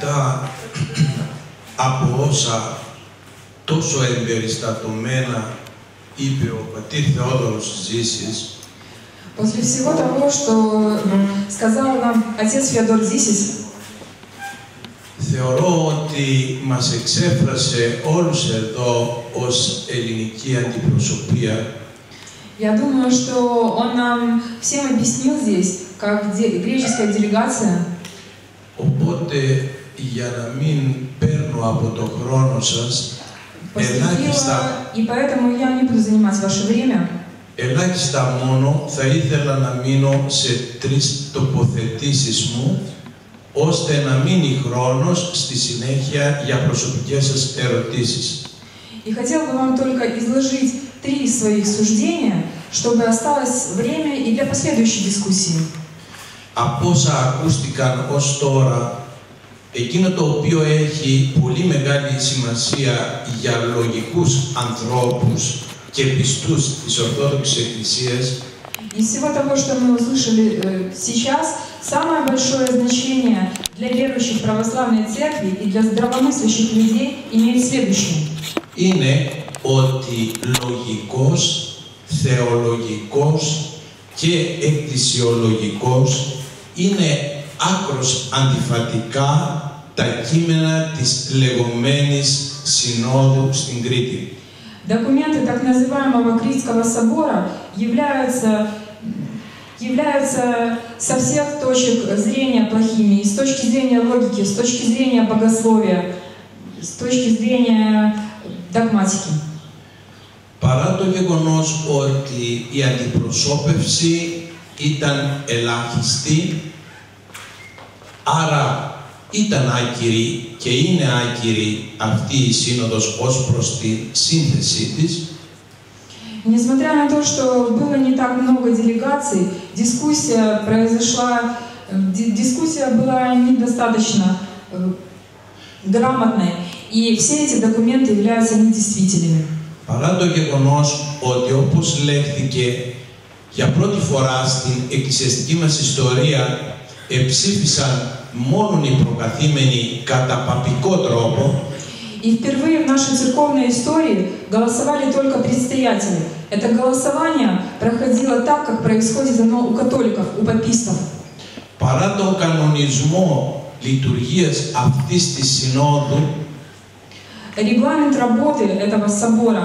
Μετά από όσα τόσο εμπεριστατωμένα είπε ο πατήρ Θεόδωρος Ζήσης, после всего того, что сказал нам отец Феодор Зисис, θεωρώ ότι μας εξέφρασε όλους εδώ ως ελληνική αντιπροσωπεία. Я думаю, что он нам всем объяснил здесь, как греческая делегация. Οπότε, για να μην παίρνω από το χρόνο σας, И поэтому я не буду занимать ваше время. Ελάχιστα μόνο θα ήθελα να μείνω σε 3 τοποθετήσεις μου, ώστε να μείνει χρόνος στη συνέχεια για προσωπικές σας ερωτήσεις. И хотел бы вам только изложить 3 своих суждения, чтобы осталось время и для последующей дискуссии. Από όσα ακούστηκαν ως τώρα, εκείνο το οποίο έχει πολύ μεγάλη σημασία για λογικούς ανθρώπους και πιστούς της Ορθόδοξης Εκκλησίας, из всего того, что мы услышали сейчас, самое большое значение для верующих в православной церкви и для здравомыслящих людей имеет следующее. Είναι ότι λογικός, θεολογικός και εκκλησιολογικός είναι άκρως αντιφατικά τα κείμενα της λεγόμενης Συνόδου στην Κρήτη. Документы так называемого Критского собора являются со всех точек зрения плохими, и с точки зрения логики, с точки зрения богословия, с точки зрения догматики. Παρά το γεγονός ότι η αντιπροσώπευση ήταν ελάχιστη, άρα ήταν άκυρη και είναι άκυρη αυτή η Σύνοδος ως προς τη σύνθεσή της. Несмотря на то, что было не так много делегаций, дискуссия была недостаточно грамотной, и все эти документы являются недействительными. Παρά το γεγονός ότι, όπως λέχθηκε, για πρώτη φορά στην εκκλησιαστική μας ιστορία εψήφισαν μόνον οι προκαθήμενοι κατά παπικό τρόπο, И впервые в нашей церковной истории голосовали только предстоятели. Это голосование проходило так, как происходит оно у католиков, у папистов. Παρά τον κανονισμό λειτουργίας αυτής της Συνόδου, Регламент работы этого собора,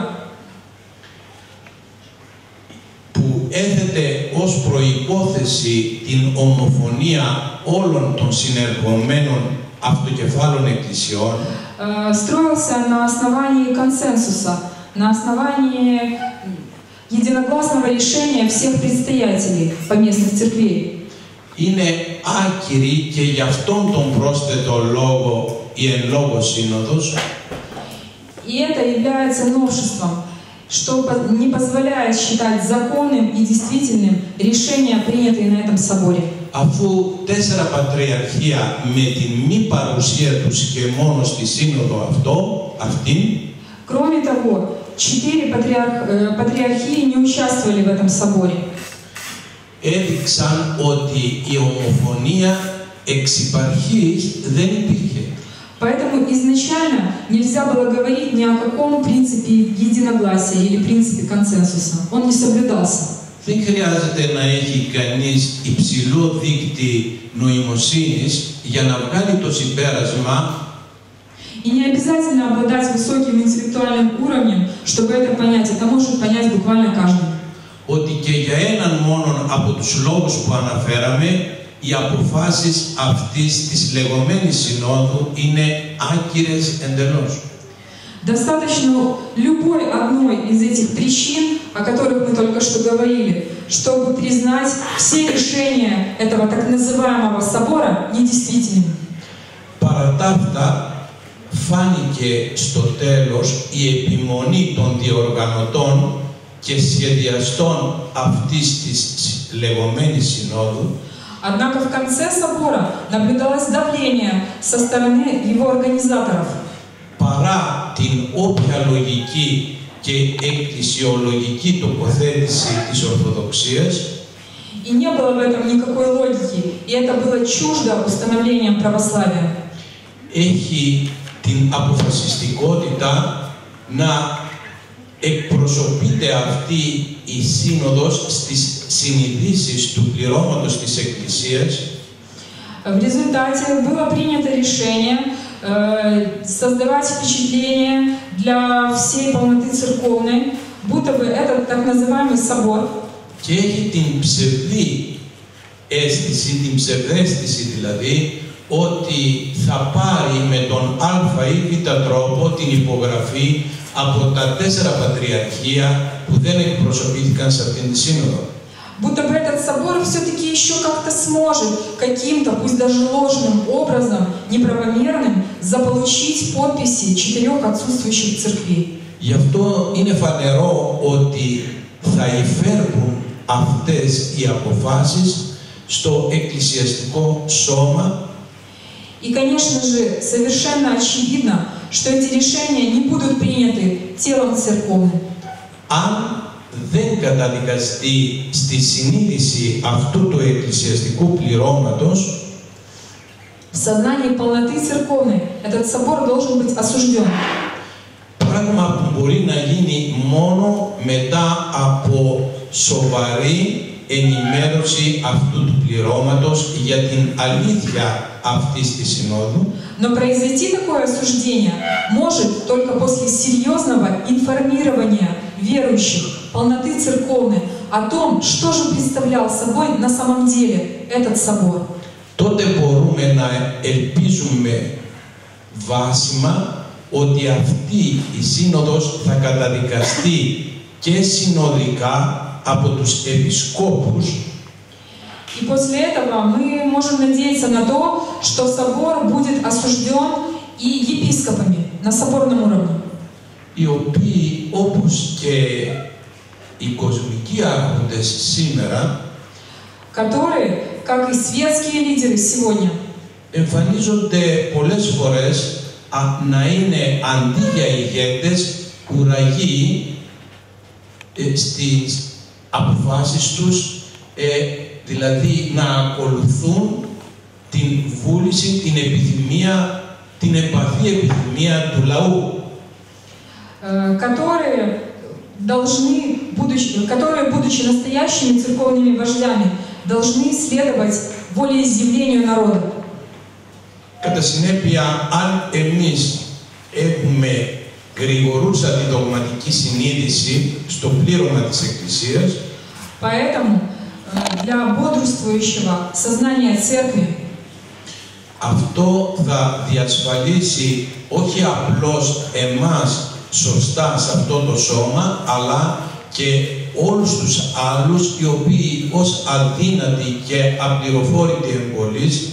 που έθετε ως προϋπόθεση την ομοφωνία όλων των συνεργομένων αυτοκεφάλων εκκλησιών, строился на основании консенсуса, на основании единогласного решения всех предстоятелей поместных церквей. Είναι άκυρη και γι' αυτόν τον πρόσθετο λόγο η εν λόγω Σύνοδος, И это является новшеством, что не позволяет считать законным и действительным решения, принятые на этом соборе. Αφού 4 πατριαρχία με την μη παρουσία τους και μόνο στη Σύνοδο αυτήν, Кроме того, 4 патриархии не участвовали в этом соборе. Έδειξαν ότι η ομοφωνία εξ υπαρχής δεν υπήρχε. Поэтому изначально нельзя было говорить ни о каком принципе единогласия или принципе консенсуса. Он не соблюдался. Δεν χρειάζεται να έχει κανείς υψηλό δείκτη νοημοσύνης για να βγάλει το συμπέρασμα И не обязательно обладать высоким интеллектуальным уровнем, чтобы это понять. Это может понять буквально каждый. ότι και για έναν μόνον από τους λόγους που αναφέραμε, οι αποφάσεις αυτής της λεγόμενης Συνόδου είναι άκυρες εντελώς. Достаточно любой одной из этих причин, о которых мы только что говорили, чтобы признать все решения этого так называемого собора недействительными. Παρά τα αυτά, φάνηκε στο τέλος η επιμονή των διοργανωτών και σχεδιαστών αυτής της λεγόμενης Συνόδου, Однако в конце собора наблюдалось давление со стороны его организаторов. Παρά την όποια λογική και εκκλησιολογική τοποθέτηση της Ορθοδοξίας, И не было в этом никакой логики, и это было чуждо установлением православия. έχει την αποφασιστικότητα να εκπροσωπείται αυτή η σύνοδος στις συνειδήσεις του πληρώματος της Εκκλησίας. В результате было принято решение создавать впечатление для всей полноты церковной, будто бы этот так называемый собор. Και έχει την ψευδή αίσθηση, την ψευδαίσθηση δηλαδή, ότι θα πάρει με τον α ή β τρόπο την υπογραφή από τα 4 πατριαρχία που δεν εκπροσωπήθηκαν σε αυτήν τη σύνοδο. Будто бы этот собор все-таки еще как-то сможет каким-то, пусть даже ложным образом, неправомерным, заполучить подписи 4 отсутствующих церквей. Γι' αυτό είναι φανερό ότι θα υφέρπουν αυτές οι αποφάσεις στο εκκλησιαστικό σώμα. И, конечно же, совершенно очевидно, что эти решения не будут приняты телом церковным. Αν δεν καταδικαστεί στη συνείδηση αυτού του εκκλησιαστικού πληρώματος, В сознании полноты церковной этот собор должен быть осужден. πράγμα που μπορεί να γίνει μόνο μετά από σοβαρή ενημέρωση αυτού του πληρώματος για την αλήθεια αυτής της συνόδου. Но произойти такое осуждение может только после серьезного информирования верующих, полноты церковной, о том, что же представлял собой на самом деле этот собор. Τότε μπορούμε να ελπίζουμε βάσιμα ότι αυτή η σύνοδος θα καταδικαστεί και συνοδικά από τους επισκόπους. И после этого мы можем надеяться на то, что собор будет осужден и епископами на соборном уровне. Οι οποίοι, όπως και οι κοσμικοί άρχοντες σήμερα, которые, как и светские лидеры сегодня, εμφανίζονται πολλές φορές να είναι αντί για ηγέτες, ουραγοί στις αποφάσεις τους, δηλαδή να ακολουθούν την βούληση, την επιθυμία, την εμπαθή επιθυμία του λαού. которые, будучи настоящими церковными вождями, должны следовать волеизъявлению народа. Κατά συνέπεια, αν εμείς έχουμε γρηγορούσα τη δογματική συνείδηση στο πλήρωμα της Εκκλησίας, Поэтому для бодрствующего сознания церкви αυτό θα διασφαλίσει όχι απλώς εμάς σωστά σε αυτό το σώμα, αλλά και όλους τους άλλους οι οποίοι ως αδύνατοι και απληροφόρητοι εμπολείς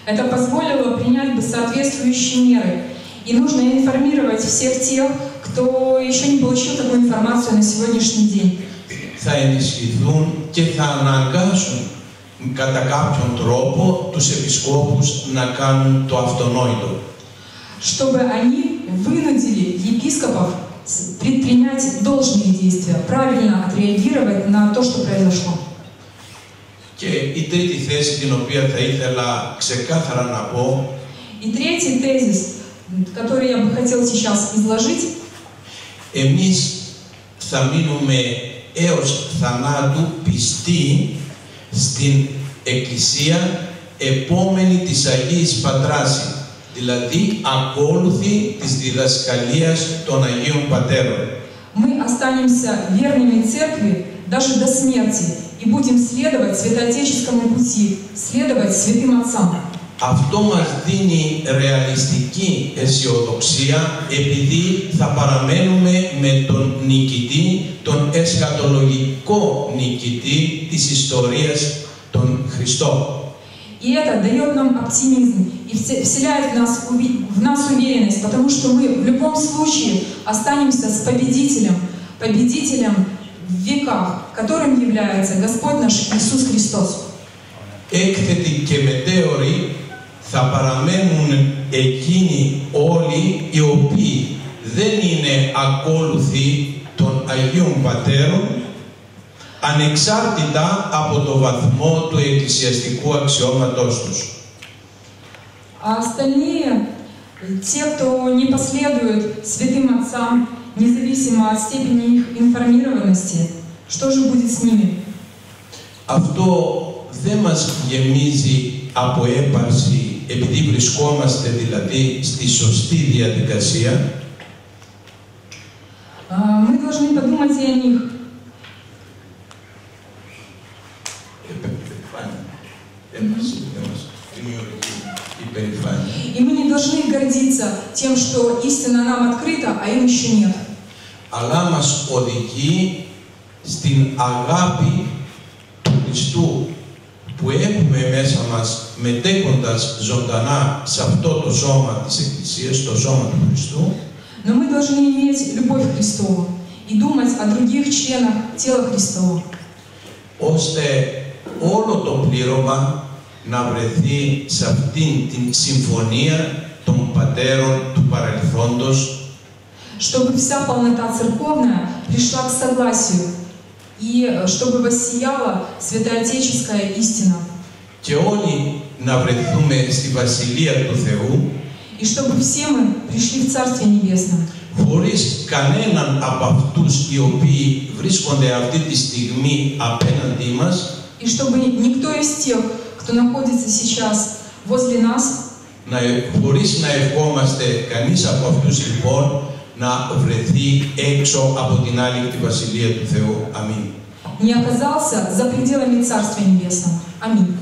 это позволило принять бы соответствующие меры. И нужно информировать всех тех, кто еще не получил такую информацию на сегодняшний день. θα ενισχυθούν και θα αναγκάσουν κατά κάποιον τρόπο τους επισκόπους να κάνουν το αυτονόητο. Чтобы они вынудили епископов предпринять должные действия, правильно отреагировать на то, что произошло. Και η τρίτη θέση την οποία θα ήθελα ξεκάθαρα να πω, И третий тезис, который я бы хотел сейчас изложить, εμείς θα μείνουμε έως θανάτου πιστοί στην Εκκλησία επόμενη της Αγίας Πατράσι, δηλαδή ακόλουθη της διδασκαλίας των Αγίων Πατέρων. Мы останемся верными церкви даже до смерти и будем следовать святоотеческому пути, следовать святым отцам. Αυτό μας δίνει ρεαλιστική αισιοδοξία επειδή θα παραμένουμε με τον νικητή, τον εσχατολογικό νικητή της ιστορίας, τον Χριστό. И это дает нам оптимизм и вселяет в нас уверенность, потому что мы в любом случае останемся с победителем, победителем в веках, которым является Господь наш Иисус Христос. Έκθετοι και μετέωροι θα παραμένουν εκείνοι όλοι οι οποίοι δεν είναι ακόλουθοι των Αγίων Πατέρων, ανεξάρτητα από το βαθμό του εκκλησιαστικού αξιώματός τους. А остальные, те, кто не последует святым отцам, независимо от степени их информированности, что же будет с ними? Αυτό δεν μας γεμίζει από έπαρση, επειδή βρισκόμαστε δηλαδή στη σωστή διαδικασία. Мы должны подумать и о них. И мы не должны гордиться тем, что истина нам открыта, а им еще нет. Αλλά μας οδηγεί στην αγάπη του Χριστού που έχουμε μέσα μας, μετέχοντας ζωντανά σε αυτό το σώμα της Εκκλησίας, το σώμα του Χριστού. Но мы должны иметь любовь к Христу и думать о других членах тела Христова. Ώστε όλο το πλήρωμα να βρεθεί σε αυτήν την συμφωνία των πατέρων του παρελθόντος, чтобы вся полнота церковная пришла к согласию и чтобы воссияла святоотеческая истина. Και όλοι να βρεθούμε στη Βασιλεία του Θεού, и чтобы все мы пришли в Царствие Небесное. Χωρίς κανέναν από αυτούς οι οποίοι βρίσκονται αυτή τη στιγμή απέναντί μας, и чтобы никто из тех, кто находится сейчас возле нас, χωρίς να ευχόμαστε κανείς από αυτούς λοιπόν να βρεθεί έξω από την άλικτη Βασιλεία του Θεού. Αμήν. не оказался за пределами Царствия Небесного. Аминь.